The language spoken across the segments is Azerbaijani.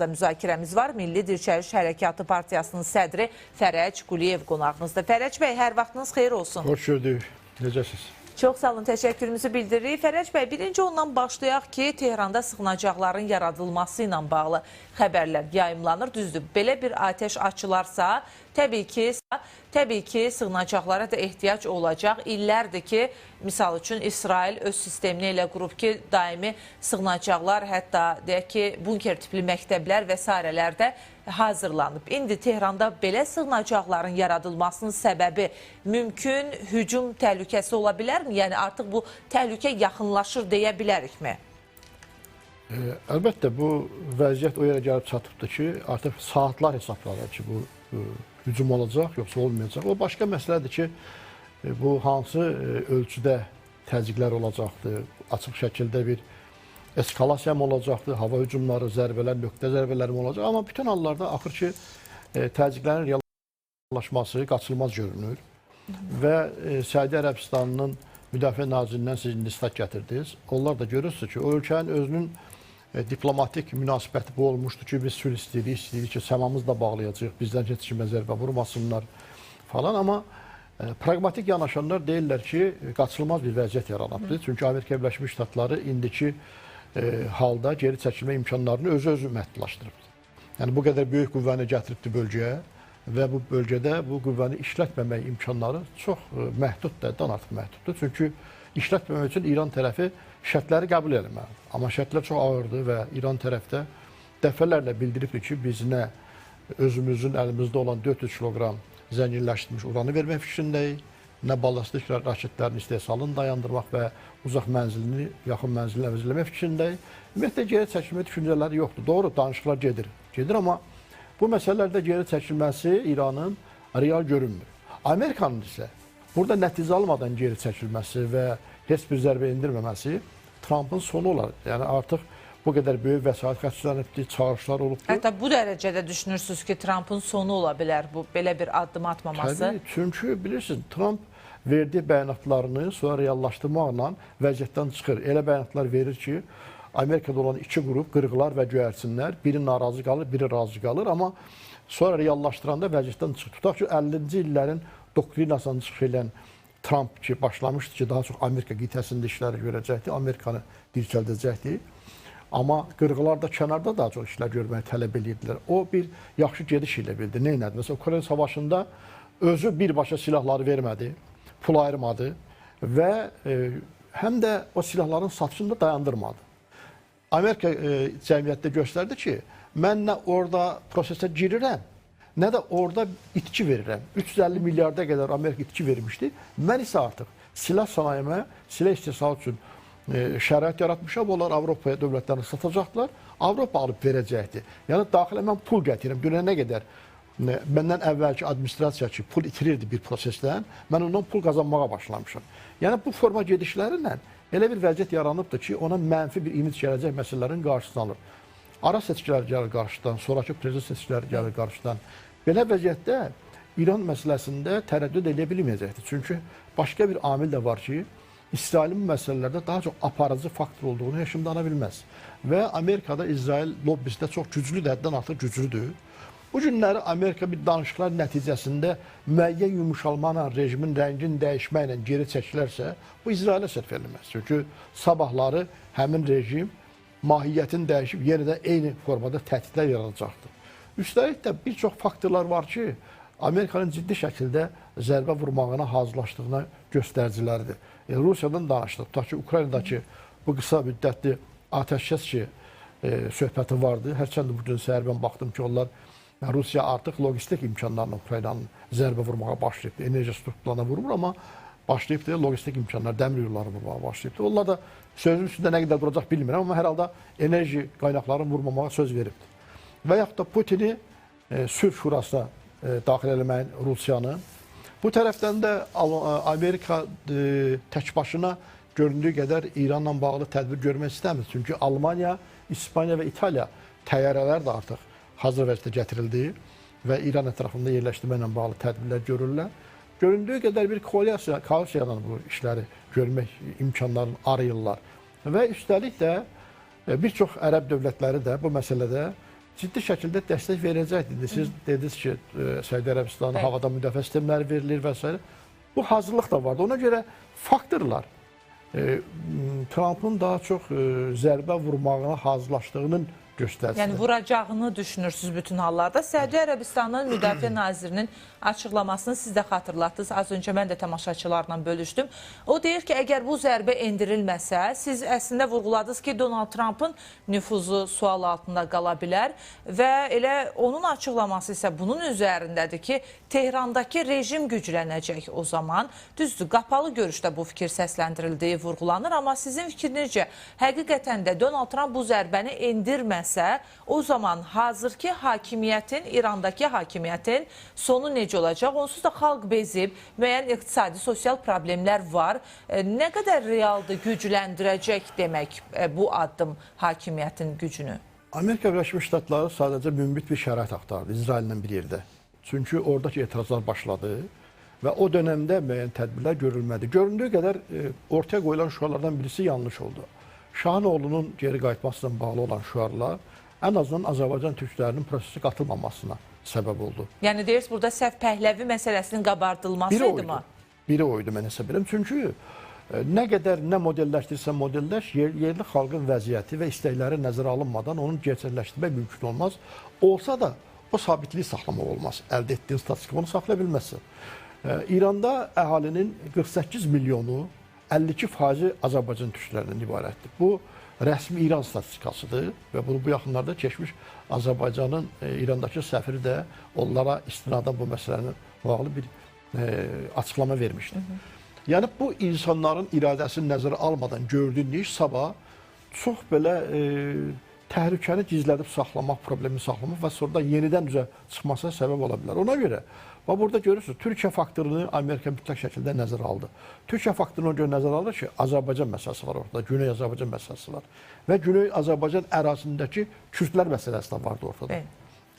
Müzakirəmiz var. Milli Dirçəliş Hərəkatı Partiyasının sədri Fərəc Quliyev qonağımızdır. Fərəc bəy, hər vaxtınız xeyir olsun. Hoş gördük. Necəsiz? Çox sağ olun, təşəkkürümüzü bildiririk. Fərəc bəy, birinci ondan başlayaq ki, Tehranda sığınacaqların yaradılması ilə bağlı xəbərlər yayımlanır. Düzdür, belə bir atəş açılarsa, təbii ki, sığınacaqlara da ehtiyac olacaq. İllərdir ki, misal üçün İsrail öz sistemini elə qurub ki, daimi sığınacaqlar, hətta deyək ki, bunker tipli məktəblər və s. hazırlanıb. İndi Tehranda belə sığınacaqların yaradılmasının səbəbi mümkün hücum təhlükəsi ola bilərmi? Yəni artıq bu təhlükə yaxınlaşır deyə bilərikmi? Əlbəttə bu vəziyyət o yerə gəlib çatıbdır ki, artıq saatlar hesablanır ki, bu hücum olacaq, yoxsa olmayacaq. O başqa məsələdir ki, bu hansı ölçüdə təzyiqlər olacaqdır, açıq şəkildə bir eskalasiya mı olacaqdır, hava hücumları, zərbələr, nöqtə zərbələri mi olacaq. Amma bütün hallarda axır ki, təzyiqlərin reallaşması qaçılmaz görünür. Və Səudiyyə Ərəbistanının Müdafiə Nazirindən siz istat gətirdiniz. Onlar da görürsünüz ki, o ölkənin özünün diplomatik münasibəti bu olmuşdur ki, biz sülh istəyirik ki, səmamız da bağlayacaq, bizdən heç kimə zərbə vurmasınlar falan. Amma pragmatik yanaşanlar deyirlər ki, qaçılmaz bir vəziyyət yaranıbdır. Çünki Amerika Birləşmiş Ştatları indiki halda geri çəkilmə imkanlarını özü məhdudlaşdırıbdır. Yəni bu qədər böyük qüvvəni gətiribdir bölgəyə və bu bölgədə bu qüvvəni işlətməmək imkanları çox məhduddur, dan artıq məhduddur. Çünki işlətməmək üçün İran tərəfi şərtləri qəbul etməlidir. Amma şərtlər çox ağırdır və İran tərəfdə dəfələrlə bildiribdir ki, biz nə özümüzün əlimizdə olan 400 kiloqram zənginləşdirilmiş uranı vermək fikrindəyik, nə ballistik raketlərin istehsalını dayandırmaq və uzaq mənzilini, yaxın mənzilini əvəzləmək fikrindəyik. Ümumiyyətlə, geri çəkilmə düşüncələri yoxdur. Doğru, danışıqlar gedir, amma bu məsələlərdə geri çəkilməsi İranın real görünmür. Amerikanın isə burada nəticə almadan geri çəkilməsi və heç bir zərbə indirməməsi Trumpın sonu olar. Yəni artıq bu qədər böyük vəsait xərclənibdir, çağırışlar olubdur. Hətta bu dərəcədə düşünürsünüz ki, Trumpın sonu ola bilər bu belə bir addım atmaması? Təbii, çünki bilirsiniz, Trump verdiyi bəyanatlarını sonra reallaşdırmaqla vəziyyətdən çıxır. Elə bəyanatlar verir ki, Amerikada olan iki qrup, qırıqlar və göyərçinlər, biri narazı qalır, biri razı qalır. Amma sonra reallaşdıranda vəziyyətdən çıxır. Tutaq ki, 50-ci illərin doktrinasından çıxış edən Trump ki, başlamışdı ki, daha çox Amerika qitəsində işləri görəcəkdi, Amerikanı dirçəldəcəkdi. Amma qırğılar da kənarda daha çox işlər görməyi tələb edirdilər. O bir yaxşı gediş ilə bildi. Nə elədi? Məsələn, Ukrayna savaşında özü birbaşa silahları vermədi, pul ayırmadı və həm də o silahların satışını da dayandırmadı. Amerika cəmiyyətdə göstərdi ki, mən nə orada prosesə girirəm, nə də orada itki verirəm. 350 milyarda qədər Amerika itki vermişdi. Mən isə artıq silah sənayemə, silah istehsalı üçün şərait yaratmışam, onlar Avropaya dövlətlərini satacaqlar, Avropa alıb verəcəkdi. Yəni, daxilə mən pul gətirirəm, dünə nə qədər məndən əvvəlki administrasiya ki, pul itirirdi bir prosesdən, mən ondan pul qazanmağa başlamışam. Yəni, bu forma gedişlərlə elə bir vəziyyət yaranıbdır ki, ona mənfi bir imic gələcək məsələlərin qarşısını alır. Ara seçkilər gəlir qarşıdan, sonraki prezident seçkiləri gəlir qarşıdan. Belə vəziyyətdə İran məsələsində tərəddüd edə bilməyəcəkdir. Çünki başqa bir amil də var ki, İsrailin bu məsələlərdə daha çox aparıcı faktor olduğunu heç kim dana bilməz. Və Amerikada İsrail lobbisi də çox güclüdür, həddən artıq güclüdür. Bu günləri Amerika bir danışıqlar nəticəsində müəyyən yumuşalmanla, rejimin rəngini dəyişməklə geri çəkilərsə, bu İsrailə sərf edilməz. Çünki sabahları həmin rejim mahiyyətini dəyişib yenidən eyni formada təhdidlər yaradacaqdır. Üstəlik də bir çox faktorlar var ki, Amerikanın ciddi şəkildə zərbə vurmağına hazırlaşdığına göstəriciləridir. Rusiyadan danışdıq. Tutaq ki, Ukraynadakı bu qısa müddətli atəşkəs ki, söhbəti vardı. Hərçəndə bugün səhər mən baxdım ki, onlar Rusiya artıq logistik imkanlarla Ukraynanın zərbə vurmağa başlayıbdır. Enerji strukturlarına vurmur, amma başlayıbdır logistik imkanlar, dəmir yolları vurmağa başlayıbdır. Onlar da sözün üstündə nə qədər duracaq bilmirəm, amma hər halda enerji qaynaqlarını vurmamağa söz veribdir. Və yaxud da Putini sülh şurasına daxil eləməyin Rusiyanı. Bu tərəfdən də Amerika tək başına göründüyü qədər İranla bağlı tədbir görmək istəmir. Çünki Almaniya, İspaniya və İtaliya təyyarələr də artıq hazır vəziyyətdə gətirildi və İran ətrafında yerləşdirməklə bağlı tədbirlər görürlər. Göründüyü qədər bir koalisiyadan bu işləri görmək imkanlarını arayırlar. Və üstəlik də bir çox ərəb dövlətləri də bu məsələdə ciddi şəkildə dəstək verəcəkdir. Siz dediniz ki, Səudiyyə Ərəbistanı havada müdafiə sistemləri verilir və s. Bu hazırlıq da vardı. Ona görə faktorlar Trumpın daha çox zərbə vurmağına hazırlaşdığının göstəricisidir. Yəni vuracağını düşünürsünüz bütün hallarda. Səudiyyə Ərəbistanının Müdafiə Nazirinin açıqlamasını siz də xatırlatdınız. Az öncə mən də tamaşaçılarla bölüşdüm. O deyir ki, əgər bu zərbə endirilməsə, siz əslində vurğuladınız ki, Donald Trumpın nüfuzu sual altında qala bilər və elə onun açıqlaması isə bunun üzərindədir ki, Tehrandakı rejim güclənəcək o zaman. Düzdür, qapalı görüşdə bu fikir səsləndirildiyi vurğulanır, amma sizin fikrinizcə həqiqətən də Donald Trump bu zərbəni endirməsə, o zaman hazırki hakimiyyətin, İrandakı hakimiyyətin sonu necə olacaq? Onsuz da xalq bezib, müəyyən iqtisadi, sosial problemlər var. Nə qədər realdır, gücləndirəcək demək bu addım hakimiyyətin gücünü? Amerika Birləşmiş Ştatları sadəcə mümbit bir şərait axtardı İsraillə bir yerdə. Çünki oradakı etirazlar başladı və o dönəmdə müəyyən tədbirlər görülmədi. Göründüyü qədər ortaya qoyulan şüarlardan birisi yanlış oldu. Şahın oğlunun geri qayıtmasıyla bağlı olan şüarlar ən azından Azərbaycan türklərinin prosesə qatılmamasına səbəb oldu. Yəni deyirsiniz, burada səhv Pəhləvi məsələsinin qabardılmasıydı mı? Biri oydu mən hesab edirəm. Çünki nə qədər nə modelləşdirsə modelləş, yerli xalqın vəziyyəti və istəkləri nəzərə alınmadan onun gerçəkləşdirmək mümkün olmaz. Olsa da o sabitliyi saxlamaq olmaz. Əldə etdiyin statistik onu saxlaya bilməzsin. İranda əhalinin 48 milyonu 52% Azərbaycan türklərindən ibarətdir. Bu rəsmi İran statistikasıdır və bunu bu yaxınlarda keçmiş Azərbaycanın İrandakı səfiri də onlara istinadən bu məsələnin bağlı bir açıqlama vermişdir. Yəni bu insanların iradəsini nəzərə almadan gördüyün iş sabah çox belə təhlükəni gizlədib saxlamaq, problemi saxlamaq və sonradan yenidən üzə çıxmasına səbəb ola bilər. Ona görə burada görürsünüz, Türkiyə faktorunu Amerika mütləq şəkildə nəzərə aldı. Türkiyə faktoruna görə nəzərə alır ki, Azərbaycan məsələsi var ortada, Güney Azərbaycan məsələsi var və Güney Azərbaycan ərazisindəki Kürdlər məsələsi də vardı ortada.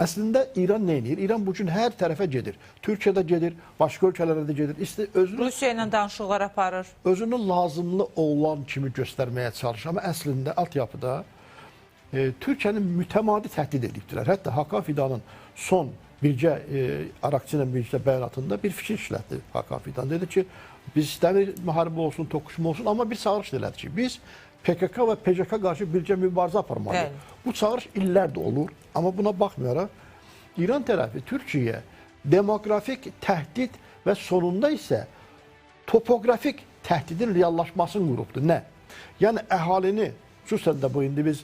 Əslində İran nə edir? İran bugün hər tərəfə gedir. Türkiyədə gedir, başqa ölkələrdə də gedir. Rusiya ilə danışıqlar aparır. Özünü lazımlı olan kimi göstərməyə çalışır. Amma əslində altyapıda Türkiyənin mütəmadi təhdid edibdilər. Hətta Hakan Fidanın son bircə Arakçı ilə birlikdə bəyanatında bir fikir işlətdi Hakan Fidan. Dedi ki, biz istəmir müharibə olsun, toqquşma olsun, amma bir çağırış elədi ki, biz PKK və PCK qarşı bircə mübarizə aparmalıyıq. Bu çağırış illərdir olur, amma buna baxmayaraq İran tərəfi Türkiyəyə demoqrafik təhdid və sonunda isə topografik təhdidin reallaşmasını qurubdur. Nə? Yəni əhalini, xüsusən də bu indi biz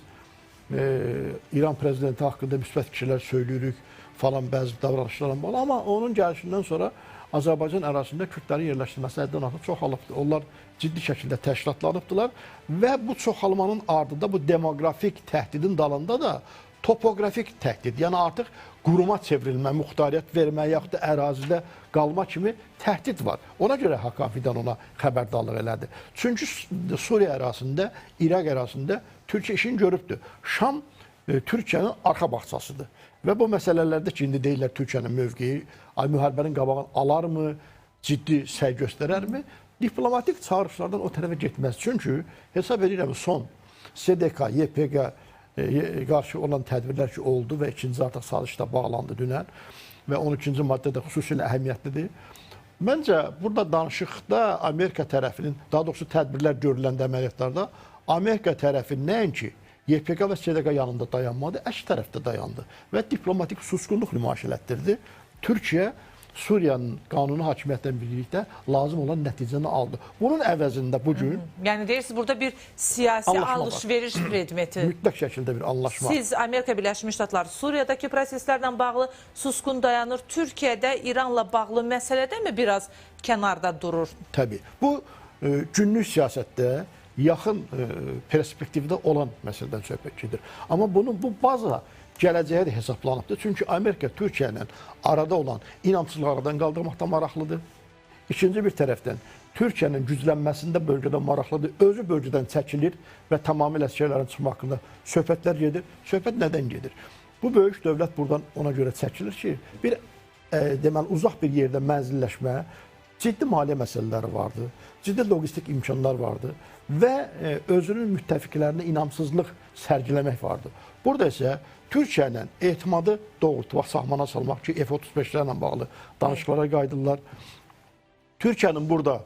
İran prezidenti haqqında müsbət fikirlər söyləyirik falan bəzi davranışlarla bağlı, amma onun gəlişindən sonra Azərbaycan ərazisində Kürdlərin yerləşdirilməsi həddən artıq çoxalıbdır. Onlar ciddi şəkildə təşkilatlanıbdılar və bu çoxalmanın ardında bu demoqrafik təhdidin dalında da topografik təhdid, yəni artıq quruma çevrilmə, muxtariyyət vermə, yaxud da ərazidə qalma kimi təhdid var. Ona görə Hakan Fidan ona xəbərdarlıq elədi. Çünki Suriya ərazisində, İraq ərazisində Türkiyə işini görübdür. Şam Türkiyənin arxa bağçasıdır. Və bu məsələlərdə ki, indi deyirlər Türkiyənin mövqeyi, müharibənin qabağını alarmı, ciddi səy göstərərmi? Diplomatik çağırışlardan o tərəfə getməz. Çünki hesab edirəm son SDK, YPG qarşı olan tədbirlər ki oldu və ikinci artıq sazişdə bağlandı dünən və 12-ci maddə də xüsusilə əhəmiyyətlidir. Məncə burada danışıqda Amerika tərəfinin, daha doğrusu tədbirlər görüləndə əməliyyatlarda Amerika tərəfi nəinki YPG və SDK yanında dayanmadı, əks tərəfdə dayandı və diplomatik susqunluq nümayiş elətdirdi. Türkiyə Suriyanın qanuni hakimiyyətlə birlikdə lazım olan nəticəni aldı. Bunun əvəzində bugün... Yəni deyirsiniz, burada bir siyasi alış-veriş predmeti. Mütləq şəkildə bir anlaşma. Siz Amerika Birləşmiş Ştatları Suriyadakı proseslərlə bağlı susqun dayanır. Türkiyədə İranla bağlı məsələdə mi biraz kənarda durur? Təbii. Bu günlük siyasətdə yaxın perspektivdə olan məsələdən söhbət gedir. Amma bunun bu baza gələcəyə də hesablanıbdır. Çünki Amerika Türkiyə ilə arada olan inamçılığı aradan qaldırmaqda maraqlıdır. İkinci bir tərəfdən Türkiyənin güclənməsində bölgədə maraqlıdır. Özü bölgədən çəkilir və tamamilə əsgərlərin çıxma haqqında söhbətlər gedir. Söhbət nədən gedir? Bu böyük dövlət buradan ona görə çəkilir ki, bir deməli uzaq bir yerdə mənzilləşmə, ciddi maliyyə məsələləri vardı, ciddi logistik imkanlar vardı və özünün müttəfiqlərinə inamsızlıq sərgiləmək vardı. Burada isə Türkiyə ilə etimadı doğrultmaq, sahmana salmaq ki, F-35-lərlə bağlı danışıqlara qayıdırlar. Türkiyənin burada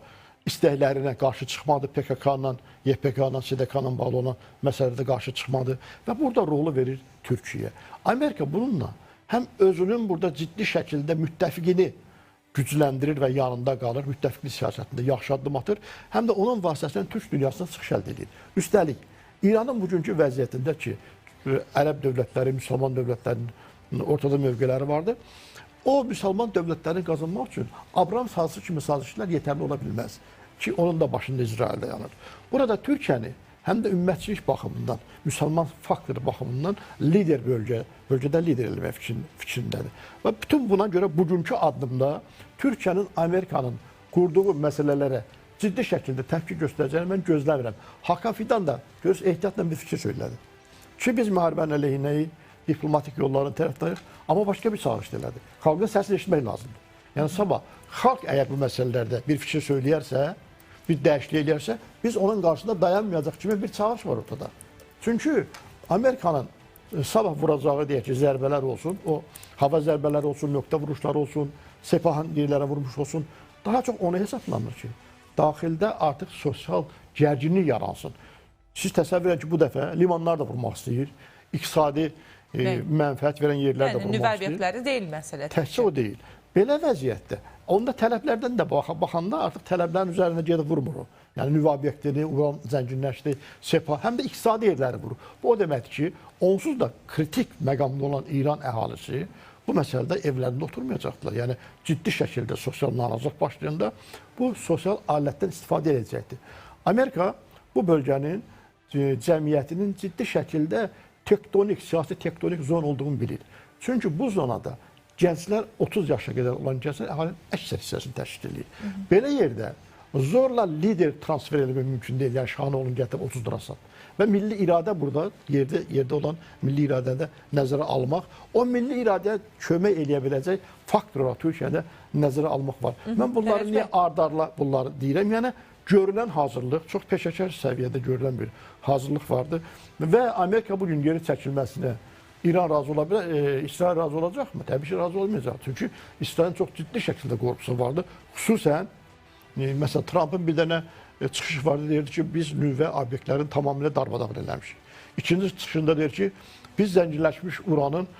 istəklərinə qarşı çıxmadı, PKK-la, YPK-la, SDK-la bağlı olan məsələdə qarşı çıxmadı və burada rolu verir Türkiyə. Amerika bununla həm özünün burada ciddi şəkildə müttəfiqini gücləndirir və yanında qalır, müttəfiqlik siyasətində yaxşı addım atır, həm də onun vasitəsilə Türk dünyasına çıxış əldə edir. Üstəlik, İranın bugünkü vəziyyətində ki, Ərəb dövlətləri, müsəlman dövlətlərinin ortada mövqeləri vardır. O müsəlman dövlətlərini qazanmaq üçün Abram sazı kimi sazişlər yetərli ola bilməz ki, onun da başında İsraildə yanır. Burada Türkiyəni həm də ümmətçilik baxımından, müsəlman faktor baxımından bölgədə lider eləmək fikrindədir. Və bütün buna görə bugünkü addımda Türkiyənin Amerikanın qurduğu məsələlərə ciddi şəkildə təpki göstərəcəyini mən gözləmirəm. Hakan Fidan da ehtiyatla bir fikir söylədi ki, biz müharibənin əleyhinəyik, diplomatik yolların tərəfdayıq, amma başqa bir çağırış elədi. Xalqın səsini eşitmək lazımdır. Yəni sabah xalq əgər bu məsələlərdə bir fikir söyləyərsə, bir dəyişiklik eləyərsə, biz onun qarşısında dayanmayacaq kimi bir çağırış var ortada. Çünki Amerikanın sabah vuracağı deyək ki, zərbələr olsun, o hava zərbələri olsun, nöqtə vuruşları olsun, Sepahın yerlərə vurmuş olsun, daha çox onu hesablanır ki, daxildə artıq sosial gərginlik yaransın. Siz təsəvvür edin ki, bu dəfə limanlar da vurmaq istəyir, iqtisadi mənfəət verən yerlər də vurmaq istəyir. Nüvə obyektləri deyil məsələ. Təkcə o deyil. Belə vəziyyətdə, onda tələblərdən də baxanda artıq tələblərin üzərində gedib vurmur o. Yəni nüvə obyektini, uran zənginləşdi, Sepah, həm də iqtisadi yerləri vurur. Bu o deməkdir ki, onsuz da kritik məqamda olan İran əhalisi bu məsələdə evlərində oturmayacaqdılar. Yəni ciddi şəkildə sosial narazılıq başlayanda bu sosial alətdən istifadə edəcəkdir. Amerika bu bölgənin cəmiyyətinin ciddi şəkildə tektonik, siyasi tektonik zon olduğunu bilir. Çünki bu zonada gənclər 30 yaşa qədər olan gənclər əhalinin əksər hissəsini təşkil edir. Belə yerdə zorla lider transfer etmək mümkün deyil. Yəni Şahanoğlu'nu gətirib 30 lirasan. Və milli iradə burada, yerdə olan milli iradəni nəzərə almaq, o milli iradəyə kömək eləyə biləcək faktorlar Türkiyədə nəzərə almaq var. Mən bunları niyə ardarla bunları deyirəm? Yəni görülən hazırlıq, çox peşəkar səviyyədə görülən bir hazırlıq vardır və Amerika bugün geri çəkilməsinə İran razı ola bilər, İsrail razı olacaqmı? Təbii ki, razı olmayacaq. Çünki İsrailin çox ciddi şəkildə qorxusu vardı. Xüsusən, məsələn, Trump'ın bir dənə çıxışı vardı, deyirdi ki, biz nüvə obyektlərini tamamilə darmadağın eləmişik. İkinci çıxışında deyir ki, biz zənginləşmiş uranın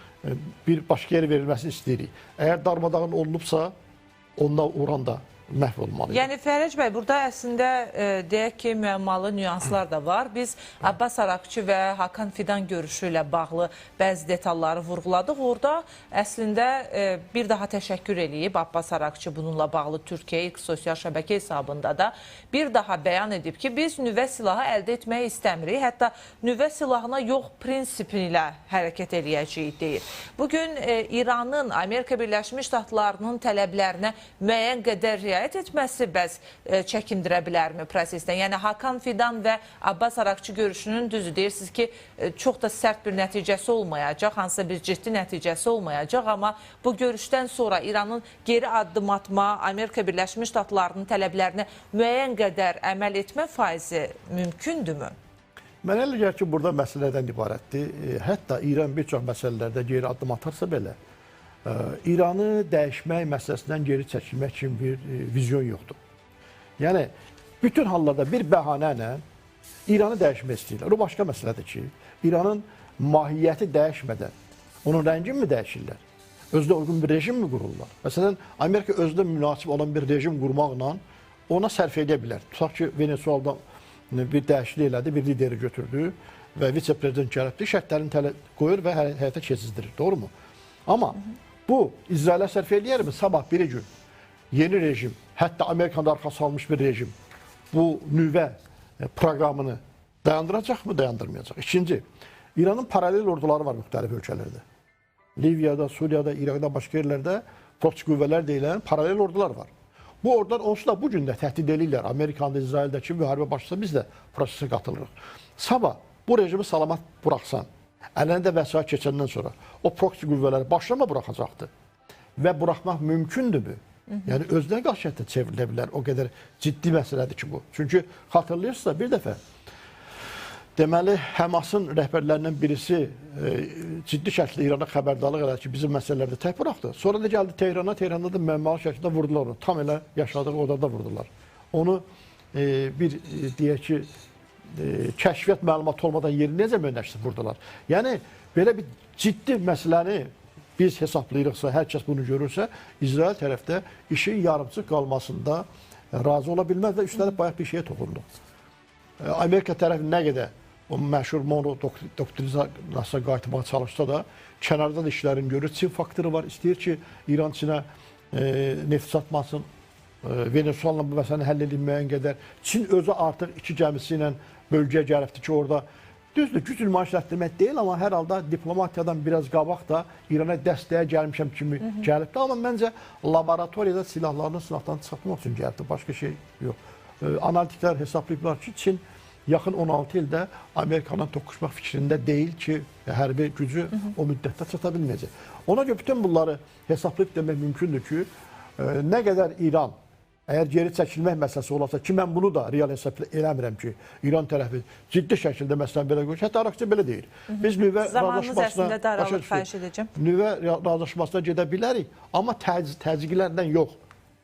bir başqa yerə verilməsini istəyirik. Əgər darmadağın olunubsa, onda uran da məhv olmalıdır. Yəni Fərəc bəy, burada əslində deyək ki, müəmmalı nüanslar da var. Biz Abbas Arakçı və Hakan Fidan görüşü ilə bağlı bəzi detalları vurğuladıq. Orada əslində bir daha təşəkkür eləyib Abbas Arakçı bununla bağlı Türkiyə ilk sosial şəbəkə hesabında da bir daha bəyan edib ki, biz nüvə silahı əldə etməyi istəmirik. Hətta nüvə silahına yox prinsipi ilə hərəkət eləyəcəyik deyir. Bugün İranın, Amerika Birləşmiş Ştatlarının tələblərinə müəyyən qədər riayət etməsi bəs çəkindirə bilərmi prosesdən? Yəni Hakan Fidan və Abbas Arakçı görüşünün düzü deyirsiniz ki, çox da sərt bir nəticəsi olmayacaq, hansısa bir ciddi nəticəsi olmayacaq, amma bu görüşdən sonra İranın geri addım atma, Amerika Birləşmiş Ştatlarının tələblərinə müəyyən qədər əməl etmə faizi mümkündürmü? Mənə elə gəlir ki, burada məsələdən ibarətdir. Hətta İran bir çox məsələlərdə geri addım atarsa belə, İranı dəyişmək məsələsindən geri çəkilmək kimi bir vizyon yoxdur. Yəni, bütün hallarda bir bəhanə ilə İranı dəyişmək istəyirlər. O başqa məsələdir ki, İranın mahiyyəti dəyişmədən onun rəngini mi dəyişirlər? Özünə uyğun bir rejim mi qururlar? Məsələn, Amerika özünə münasib olan bir rejim qurmaqla ona sərf edə bilər. Tutaq ki, Venezuela'dan bir dəyişiklik elədi, bir lideri götürdü və vitse-prezident gəlibdi, şərtlərini qoyur və həyata keçizdirir. Doğru mu? Amma bu İsrailə sərf eləyərmi? Sabah bir gün yeni rejim, hətta Amerika'da arxası almış bir rejim bu nüvə proqramını dayandıracaqmı, dayandırmayacaq? İkinci, İranın paralel orduları var müxtəlif ölkələrdə. Liviyada, Suriyada, İraqda, başqa yerlərdə proksi qüvvələr deyilən paralel ordular var. Bu ordular onsuz da bu gün də təhdid edirlər. Amerika'da, İsraildəki müharibə başlasa biz də prosesə qatılırıq. Sabah bu rejimi salamat buraxsan, əlində vəsait keçəndən sonra o proksi qüvvələri başlama buraxacaqdır. Və buraxmaq mümkündürmü? Yəni özünə qarşı hətta çevrilə bilər. O qədər ciddi məsələdir ki bu. Çünki xatırlayırsınızsa bir dəfə Deməli, Həmasın rəhbərlərindən birisi ciddi şəkildə İrana xəbərdarlıq elədi ki, bizim məsələlərdə tək buraxdı. Sonra da gəldi Tehrana, Tehranda da məmmalı şəkildə vurdular onu. Tam elə yaşadığı odada vurdular. Onu bir deyək ki, kəşfiyyat məlumatı olmadan yeri necə müəyyənləşdirib vurdular. Yəni, belə bir ciddi məsələni biz hesablayırıqsa, hər kəs bunu görürsə, İsrail tərəfdə işin yarımçıq qalmasında razı ola bilməz və üstəlik bayaq bir şeyə toxunduq. Amerika tərəfi nə qədər o məşhur Monroe doktrinasına qayıtmağa çalışsa da, kənarda da işlərini görür. Çin faktoru var, istəyir ki, İran Çinə neft satmasın, Venezuela bu məsələni həll edin müəyyən qədər. Çin özü artıq 2 gəmisi ilə bölgəyə gəlibdir ki, orada düzdür, güc nümayiş etdirmək deyil, amma hər halda diplomatiyadan biraz qabaq da İrana dəstəyə gəlmişəm kimi gəlibdir. Amma məncə laboratoriyada silahlarını sınaqdan çıxartmaq üçün gəlibdir, başqa şey yox. Analitiklər hesablayıblar ki, Çin yaxın 16 ildə Amerikanın toqquşmaq fikrində deyil ki, hərbi gücü o müddətdə çata bilməyəcək. Ona görə bütün bunları hesablayıb demək mümkündür ki, nə qədər İran əgər geri çəkilmək məsələsi olsa ki, mən bunu da real hesab eləmirəm ki, İran tərəfi ciddi şəkildə məsələn belə qoyur. Hətta Araqçı belə deyir. Biz nüvə razılaşmasına gedə bilərik, amma təzyiqlərdən yox.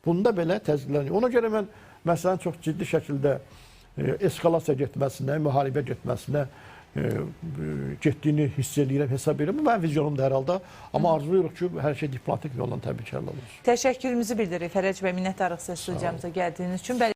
Bunda belə təzyiqlərdən yox. Ona görə mən məsələnin çox ciddi şəkildə eskalasiya getməsinə, müharibə getməsinə getdiyini hiss edirəm, hesab edirəm. Bu mənim vizyonumda hər halda. Amma arzuluyuruq ki, hər şey diplomatik yoldan təbii ki, həlal olsun. Təşəkkürümüzü bildiririk Fərəc bəy, minnətdarıq siz studiyamıza gəldiyiniz üçün.